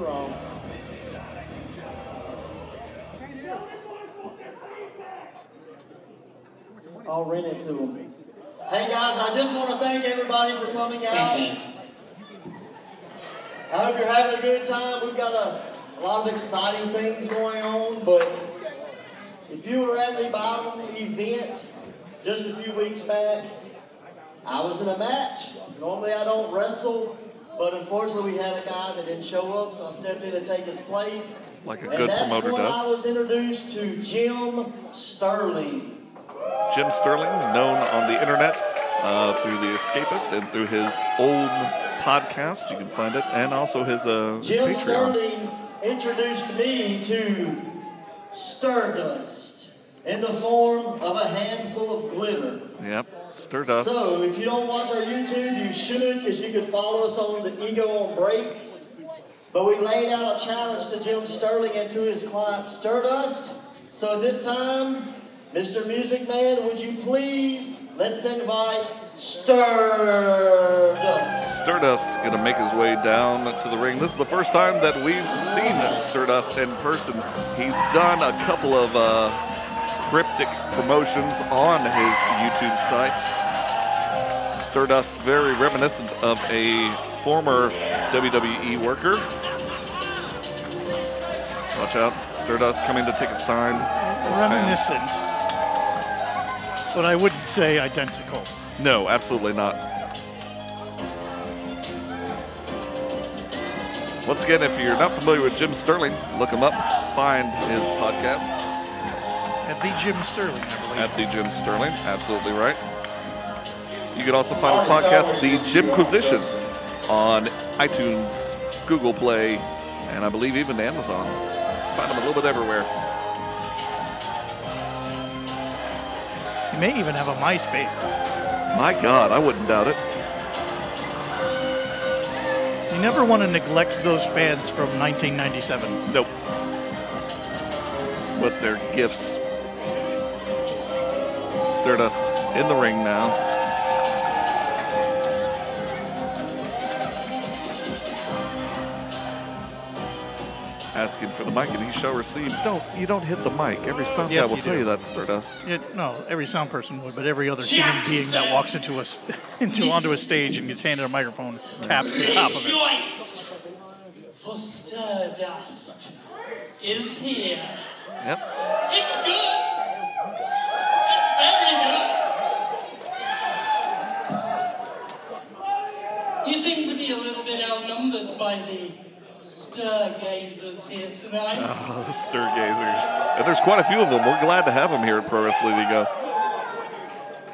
from. I'll rent it to them. Hey guys, I just want to thank everybody for coming out. I hope you're having a good time. We've got a lot of exciting things going on, but if you were at the Bible event just a few weeks back, I was in a match. Normally I don't wrestle, but unfortunately we had a guy that didn't show up, so I stepped in to take his place. Like a good promoter does. And that's when I was introduced to Jim Sterling. Jim Sterling, known on the internet through The Escapist and through his old podcast. You can find it, and also his Jim Patreon. Sterling introduced me to Stardust in the form of a handful of glitter. Yep, Sterdust. So if you don't watch our YouTube, you should, because you can follow us on the Ego on Break. But we laid out a challenge to Jim Sterling and to his client Sterdust. So at this time, Mr. Music Man, would you please, let's invite Sterdust. Sterdust going to make his way down to the ring. This is the first time that we've seen Sterdust in person. He's done a couple of cryptic promotions on his YouTube site. Sterdust, very reminiscent of a former WWE worker. Watch out, Sterdust coming to take a sign. Reminiscent. But I wouldn't say identical. No, absolutely not. Once again, if you're not familiar with Jim Sterling, look him up, find his podcast. At the Jim Sterling, I believe. At the Jim Sterling, absolutely right. You can also find his podcast, The Jimquisition, on iTunes, Google Play, and I believe even Amazon. Find him a little bit everywhere. You may even have a MySpace. My God, I wouldn't doubt it. You never want to neglect those fans from 1997. Nope. With their gifts. Sterdust in the ring now. Asking for the mic, and he shall receive. You don't hit the mic. Every sound guy will tell you that, Sterdust. No, every sound person would, but every other human being that walks onto a stage and gets handed a microphone taps the top of it. For Stardust is here. Yep. It's good. It's very good. You seem to be a little bit outnumbered by the Stargazers here tonight. Oh, the Stargazers. And there's quite a few of them. We're glad to have them here at Pro Wrestling Ego.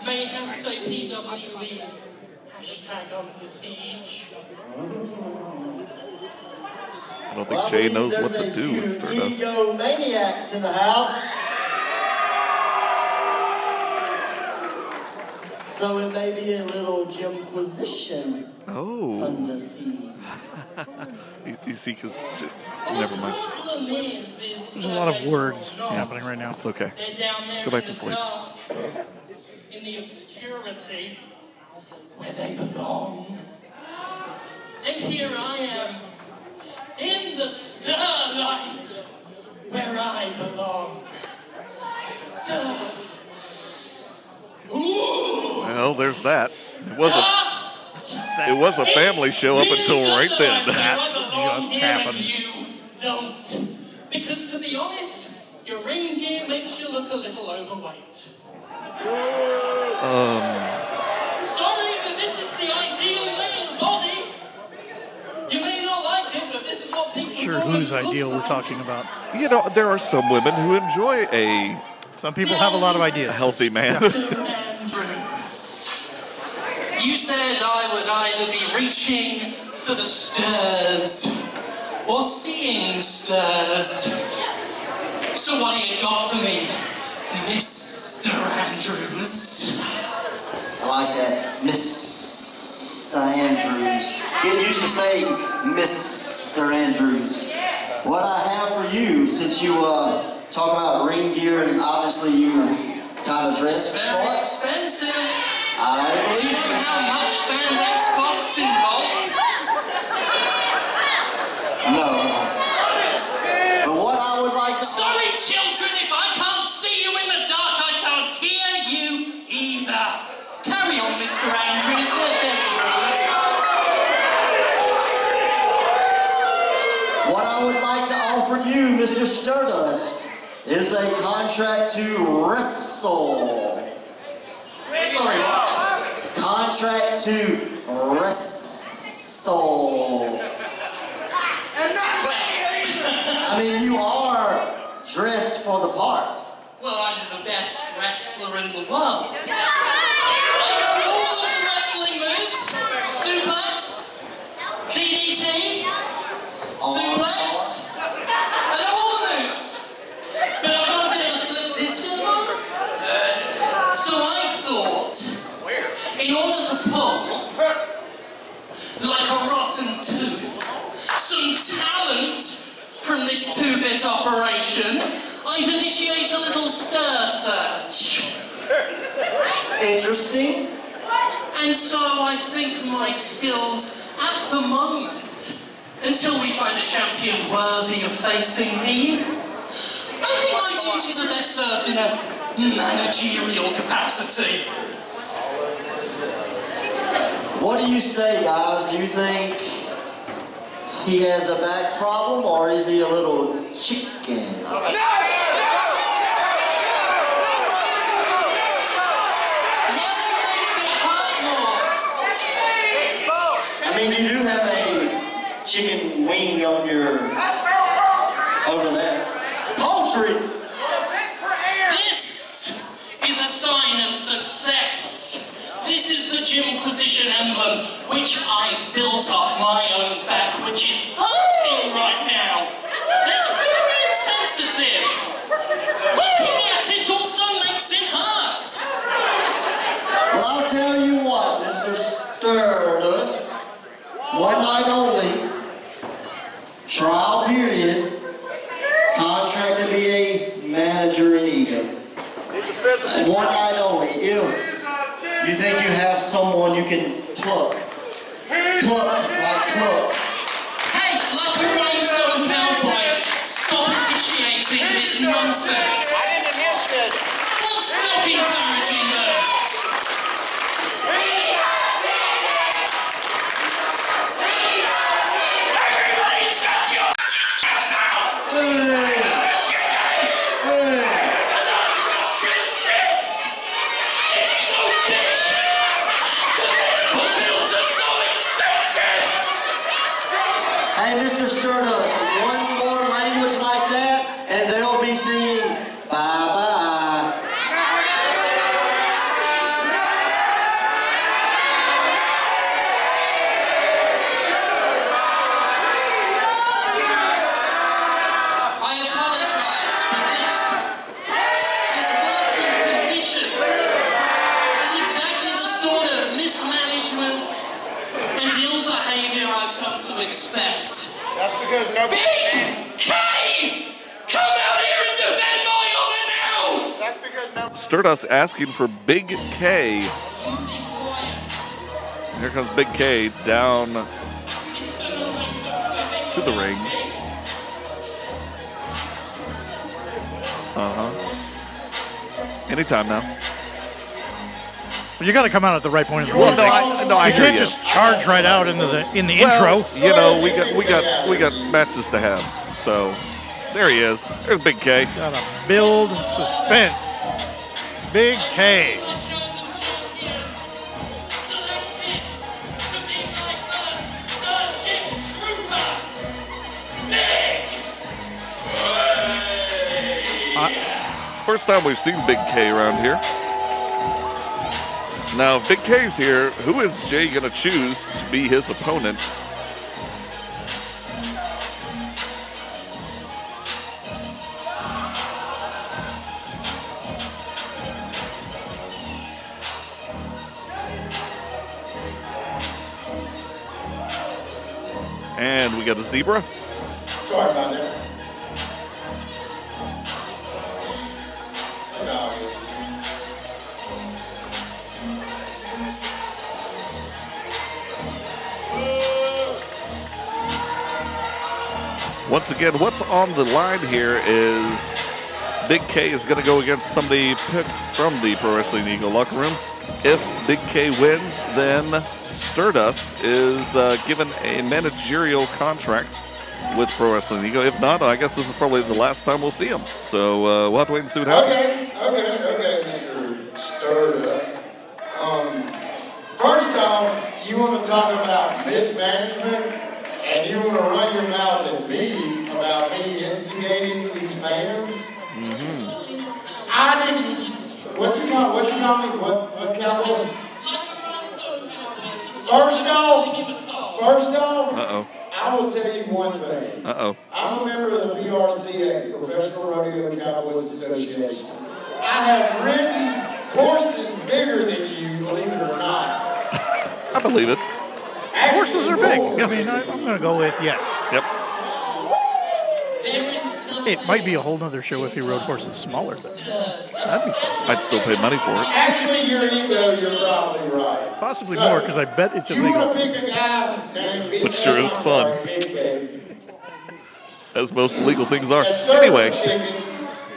Mayhaps a PWE hashtag under siege. I don't think Jay knows what to do with Sterdust. Ego maniacs in the house. So it may be a little Jimquisition under siege. You see, because never mind. There's a lot of words happening right now. It's okay. They're down there Go back to sleep. In the obscurity where they belong. And here I am in the starlight where I belong. Well, there's that. It was a family show up until right then. That just happened. You don't. Because to be honest, your ring gear makes you look a little overweight. Sorry, but this is the ideal male body. You may not like it, but this is what people Sure, whose ideal we're talking about. You know, there are some women who enjoy a Some people have a lot of ideas. healthy man. You said I would either be reaching for the stars or seeing stars. So what do you got for me, Mr. Andrews? I like that. Mr. Andrews. Get used to saying Mr. Andrews. What I have for you, since you talk about ring gear and obviously you kind of dress for Very it. expensive. I Do you believe know how much spandex costs in bulk? No. for you, Mr. Sterdust, is a contract to wrestle. Sorry, what? Contract to wrestle. I mean, you are dressed for the part. Well, I'm the best wrestler in the world. I know all of the wrestling moves. Suplex, DDT, suplex. I know all the moves. But I've got a bit of a slip disc at the moment. So I thought, in order to pull, like a rotten tooth, some talent from this 2-bit operation, I'd initiate a little stir search. Interesting. And so I think my skills at the moment, until we find a champion worthy of facing me, I think my duties are best served in a managerial capacity. What do you say, guys? Do you think he has a back problem, or is he a little chicken? I mean, you do have a chicken wing on your... over there. Poultry! This is a sign of success. This is the gym position emblem, which I built off my own back, which is hurting right now. That's very insensitive. Looking at it also makes it hurt. Well, I'll tell you what, Mr. Sterdust. One night only. Trial period. Contract to be a manager in Ego. One night only. If you think you have someone you can pluck. Pluck like pluck. Hey, like a rhinestone cowboy, stop initiating this nonsense. Well, stop encouraging them. Everybody shut your mouth now! Hey, Mr. Sterdust, one more language like that, and they'll be singing bye-bye. I apologize for this. This working conditions is exactly the sort of mismanagement and ill behavior I've come to expect. That's because nobody. Big K! Come out here and defend my honor now! That's because nobody. Stardust asking for Big K. Here comes Big K down to the ring. Anytime now. But you got to come out at the right point of the Well, music. no, I You hear can't you. just charge right out into the Well, intro. you know, we got matches to have. So there he is. There's Big K. Got to build suspense. Big K. First time we've seen Big K around here. Now, if Big K's here, who is Jay going to choose to be his opponent? And we got a zebra. Sorry about that. It's all good. Once again, what's on the line here is Big K is going to go against somebody picked from the Pro Wrestling Eagle locker room. If Big K wins, then Stardust is given a managerial contract with Pro Wrestling Ego. If not, I guess this is probably the last time we'll see him. So we'll have to wait and see what happens. Okay, Mr. Stardust. First off, you want to talk about mismanagement, and you want to run your mouth at me about me instigating these fans. I didn't. What you call me? What capital? First off. Uh-oh. I will tell you one thing. Uh-oh. I'm a member of the PRCA, Professional Rodeo Cowboys Association. I have ridden horses bigger than you, believe it or not. I believe it. Horses are big. bulls. I mean, I'm going to go with yes. Yep. It might be a whole nother show if he rode horses smaller. Though. That'd be something. I'd still pay money for it. Actually, your ego, you're probably right. Possibly So, more, because I bet it's You want illegal. to pick a guy named Big But sure K, is I'm fun. sorry, Big K, As most illegal things are. that serves Anyway, chicken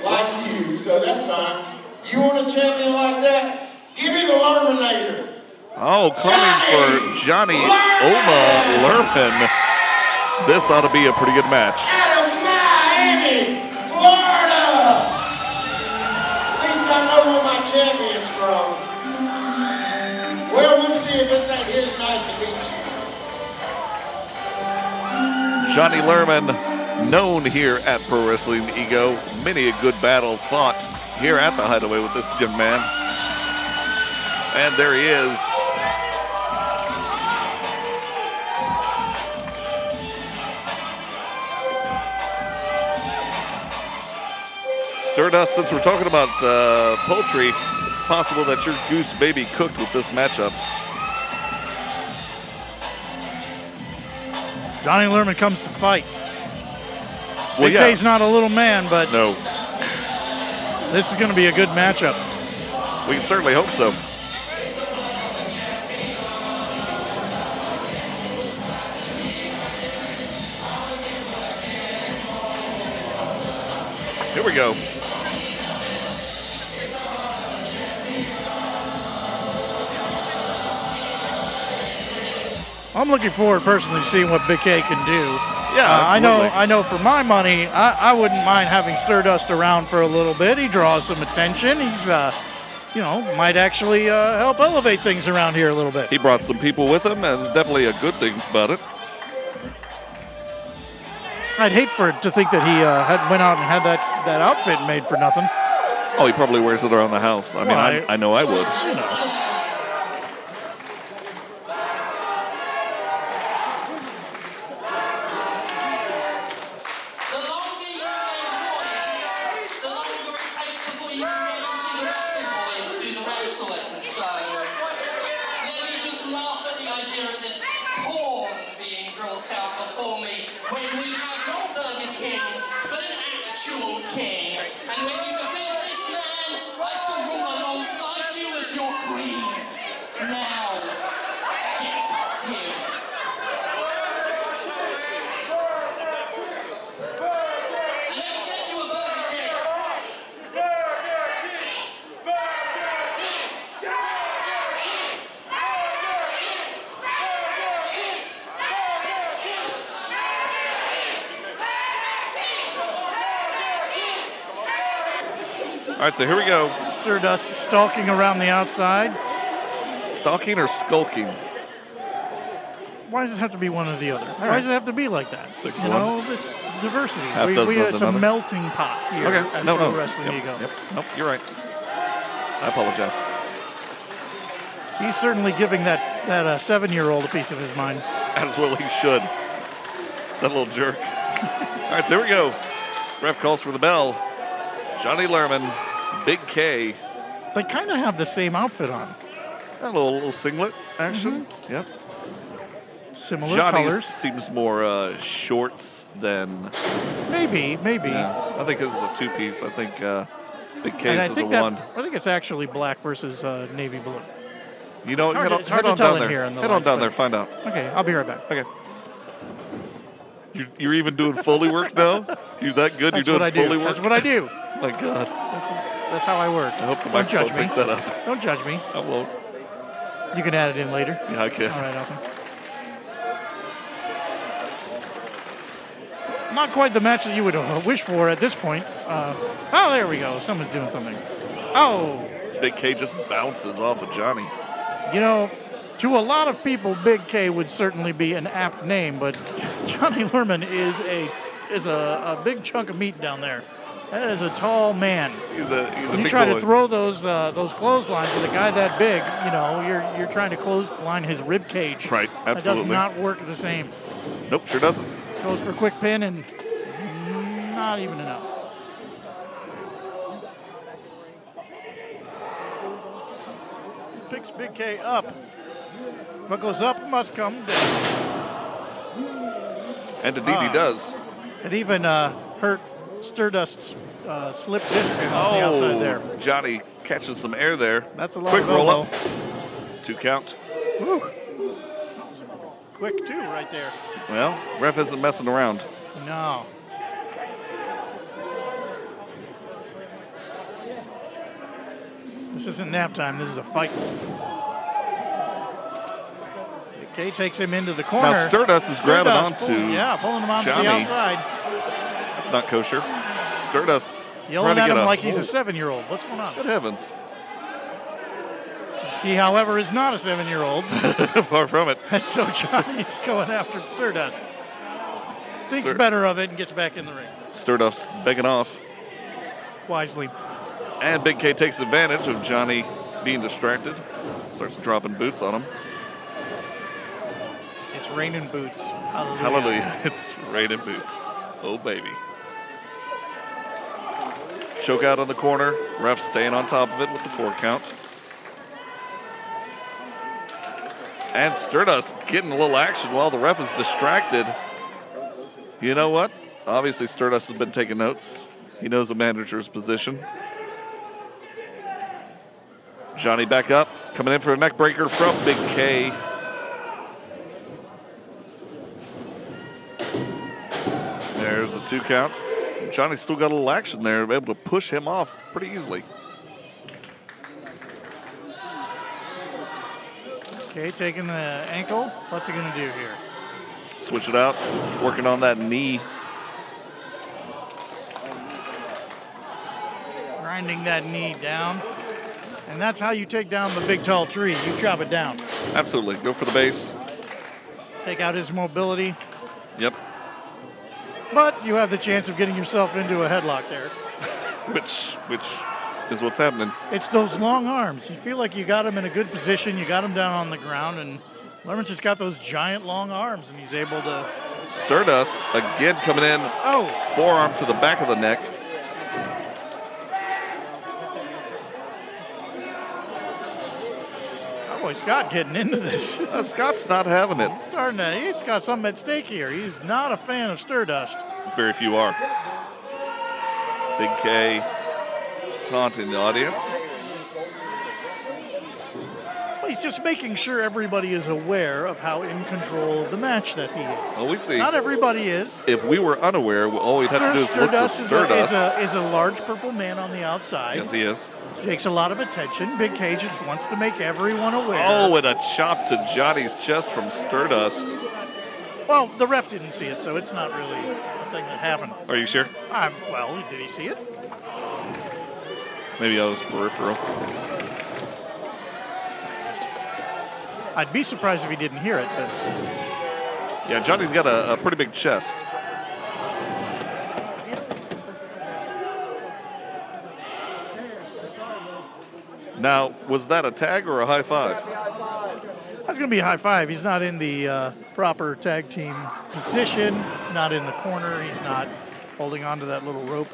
like you, so that's fine. You want a champion like that? Give me the Lerminator. coming for Johnny Oma Lerman. This ought to be a pretty good match. Out of Miami, Florida. At least I know where my champion's from. Well, we'll see if this ain't his night to beat you. Johnny Lerman, known here at Pro Wrestling Ego. Many a good battle fought here at the Hideaway with this young man. And there he is. Sterdust, since we're talking about poultry, it's possible that your goose may be cooked with this matchup. Johnny Lerman comes to fight. Well, Big K's not a little man, but No, this is going to be a good matchup. we can certainly hope so. Here we go. I'm looking forward personally to seeing what Big K can do. Yeah, absolutely. I know. For my money, I wouldn't mind having Sterdust around for a little bit. He draws some attention. He's, might actually help elevate things around here a little bit. He brought some people with him, and definitely a good thing about it. I'd hate to think that he went out and had that outfit made for nothing. Oh, he probably wears it around the house. I mean, Well, I know I would. You know. The longer you make noise, the longer it takes before you can get to see the wrestling boys do the wrestling. So, let me just laugh at the idea of this porn being brought out before me when we have no Burger King, but an actual king. And when you defeat this man, I shall rule alongside you as your queen. Now, get him. I never said you were Burger King. All right, so here we go. Sterdust stalking around the outside. Stalking or skulking? Why does it have to be one or the other? Why does it have to be like that? 6-1. You know, this diversity. Half dozen of It's a another. melting pot here Okay, at no. Pro Wrestling Yep, Ego. yep. Nope, you're right. I apologize. He's certainly giving that 7-year-old a piece of his mind. As well he should. That little jerk. All right, so here we go. Ref calls for the bell. Johnny Lerman, Big K. They kind of have the same outfit on. A little singlet action. Yep. Similar Johnny's colors. seems more shorts than. Maybe. Yeah, I think his is a two-piece. I think Big And K's I is a think one. I think it's actually black versus navy blue. You know, It's head hard to on tell down in there. here in the Head on lights, down but- there, find out. Okay, I'll be right back. Okay. You're even doing Foley work now? You're that good? That's You're what I doing do. Foley work? That's what I do. My God. That's how I work. I hope the Don't judge microphone me. picked that up. Don't judge me. I won't. You can add it in later. Yeah, I can. All right, awesome. Not quite the match that you would wish for at this point. Oh, there we go. Someone's doing something. Oh. Big K just bounces off of Johnny. You know, to a lot of people, Big K would certainly be an apt name, but Johnny Lerman is a big chunk of meat down there. That is a tall man. He's a you big try boy. to throw those clotheslines with a guy that big, you know, you're trying to clothesline his rib cage. Right, absolutely. That does not work the same. Nope, sure doesn't. Goes for a quick pin and not even enough. Picks Big K up. What goes up must come down. And indeed he does. It even hurt Sterdust's slip disc on the outside there. Johnny catching some air there. That's a lot Quick of roll elbow. up. 2 count. Woo. Quick too, right there. Well, ref isn't messing around. No. This isn't nap time. This is a fight. Big K takes him into the corner. Now Sterdust is grabbing onto pulling him onto Johnny. the outside. That's not kosher. Sterdust Yelling trying to at get him a like he's a hold. 7-year-old. What's going on? Good heavens. He, however, is not a 7-year-old. Far from it. And so Johnny's going after Sterdust. Thinks better of it and gets back in the ring. Sterdust begging off. Wisely. And Big K takes advantage of Johnny being distracted. Starts dropping boots on him. It's raining boots. Hallelujah. Hallelujah. It's raining boots. Oh, baby. Choke out on the corner. Ref staying on top of it with the 4 count. And Sterdust getting a little action while the ref is distracted. You know what? Obviously, Sterdust has been taking notes. He knows the manager's position. Johnny back up. Coming in for a neck breaker from Big K. There's the 2 count. Johnny's still got a little action there, able to push him off pretty easily. Okay, taking the ankle. What's he going to do here? Switch it out, working on that knee. Grinding that knee down. And that's how you take down the big tall tree. You chop it down. Absolutely, go for the base. Take out his mobility. Yep, But you have the chance of getting yourself into a headlock there. which is what's happening. It's those long arms. You feel like you got him in a good position. You got him down on the ground, and Lerman's just got those giant long arms, and he's able to. Sterdust again coming in. Oh, Forearm to the back of the neck. Cowboy Scott getting into this. Scott's not having it. He's got something at stake here. He's not a fan of Sterdust. Very few are. Big K taunting the audience. Well, he's just making sure everybody is aware of how in control of the match that he is. Oh, we see. Not everybody is. If we were unaware, all we'd have to do is look to Sterdust. Is a large purple man on the outside. Yes, he is. Takes a lot of attention. Big K just wants to make everyone aware. Oh, and a chop to Johnny's chest from Sterdust. Well, the ref didn't see it, so it's not really a thing that happened. Are you sure? Well, did he see it? Maybe I was peripheral. I'd be surprised if he didn't hear it, but Yeah, Johnny's got a pretty big chest. Now, was that a tag or a high five? that's going to be a high five. He's not in the proper tag team position. He's not in the corner. He's not holding on to that little rope.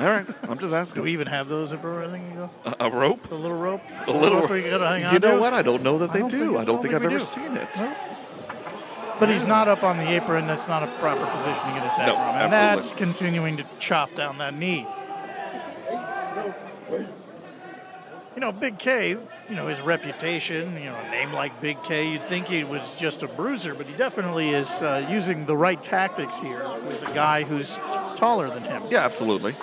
All right, I'm just Do asking. we even have those in pro wrestling? You go? A rope? The little rope? A little rope we gotta hang on You know to? what? I don't know that they do. I don't think I've we ever do. seen it. No. But he's not up on the apron. That's not a proper position to get a tag No, from. And absolutely. that's continuing to chop down that knee. You know, Big K, you know, his reputation, you know, a name like Big K, you'd think he was just a bruiser, but he definitely is using the right tactics here with a guy who's taller than him. Yeah, absolutely.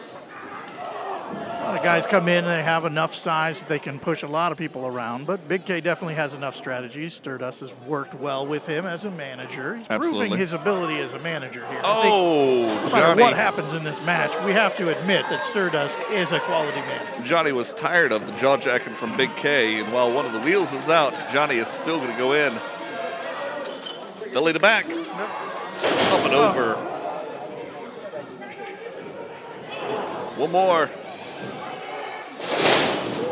Not of guys come in and they have enough size that they can push a lot of people around, but Big K definitely has enough strategies. Stardust has worked well with him as a manager. He's proving his ability as a manager here. Oh, no Johnny. matter what happens in this match, we have to admit that Stardust is a quality manager. Johnny was tired of the jaw jacking from Big K, and while one of the wheels is out, Johnny is still going to go in. Belly to back. Up and over. One more.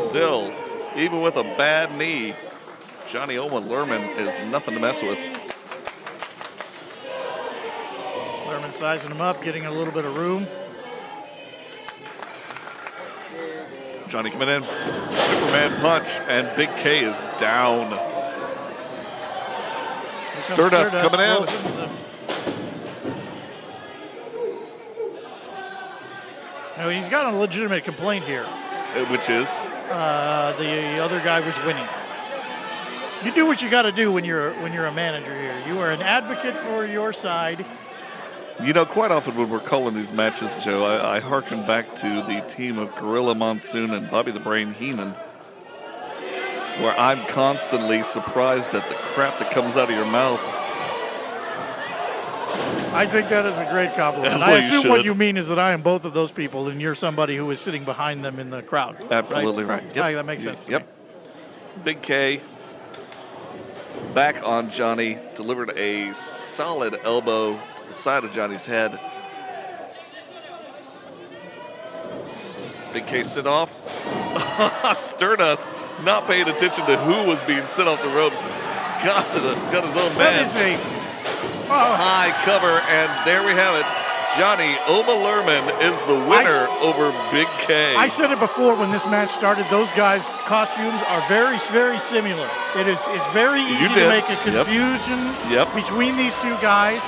Still, even with a bad knee, Johnny Oma Lerman is nothing to mess with. Lerman sizing him up, getting a little bit of room. Johnny coming in. Superman punch, and Big K is down. Sterdust coming in. No, he's got a legitimate complaint here. Which is? The other guy was winning. You do what you got to do when you're a manager here. You are an advocate for your side. You know, quite often when we're calling these matches, Joe, I hearken back to the team of Gorilla Monsoon and Bobby the Brain Heenan, where I'm constantly surprised at the crap that comes out of your mouth. I think that is a great compliment. I assume what you mean is that I am both of those people, and you're somebody who is sitting behind them in the crowd. Absolutely right. Yep. Yeah, that makes sense. Yep. Big K back on Johnny, delivered a solid elbow to the side of Johnny's head. Big K sit off. Sterdust not paying attention to who was being sent off the ropes. Got his own man. That is high cover, and there we have it. Johnny Oma Lerman is the winner over Big K. I said it before when this match started. Those guys' costumes are very, very similar. It's very easy to make a confusion between these two guys.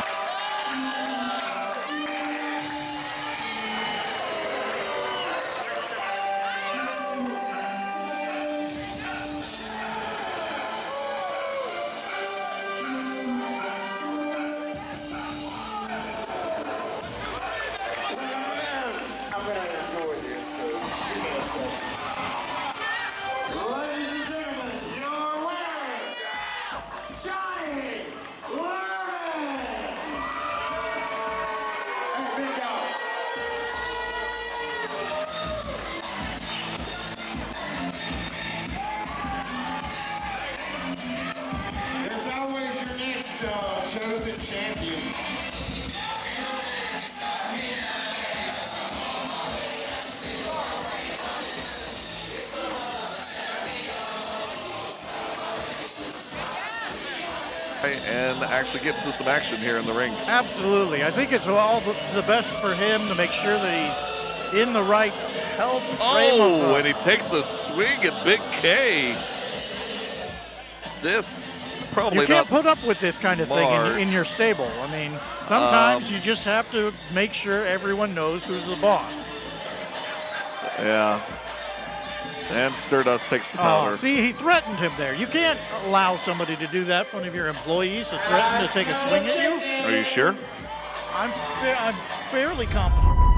Chosen champion. And actually get into some action here in the ring. Absolutely. I think it's all the best for him to make sure that he's in the right health frame. And he takes a swing at Big K. This probably you can't put up with this kind of thing in your stable. I mean, sometimes you just have to make sure everyone knows who's the boss. Yeah. And Sterdust takes the power. See, he threatened him there. You can't allow somebody to do that, one of your employees, to threaten to take a swing at you. Are you sure? I'm fairly confident.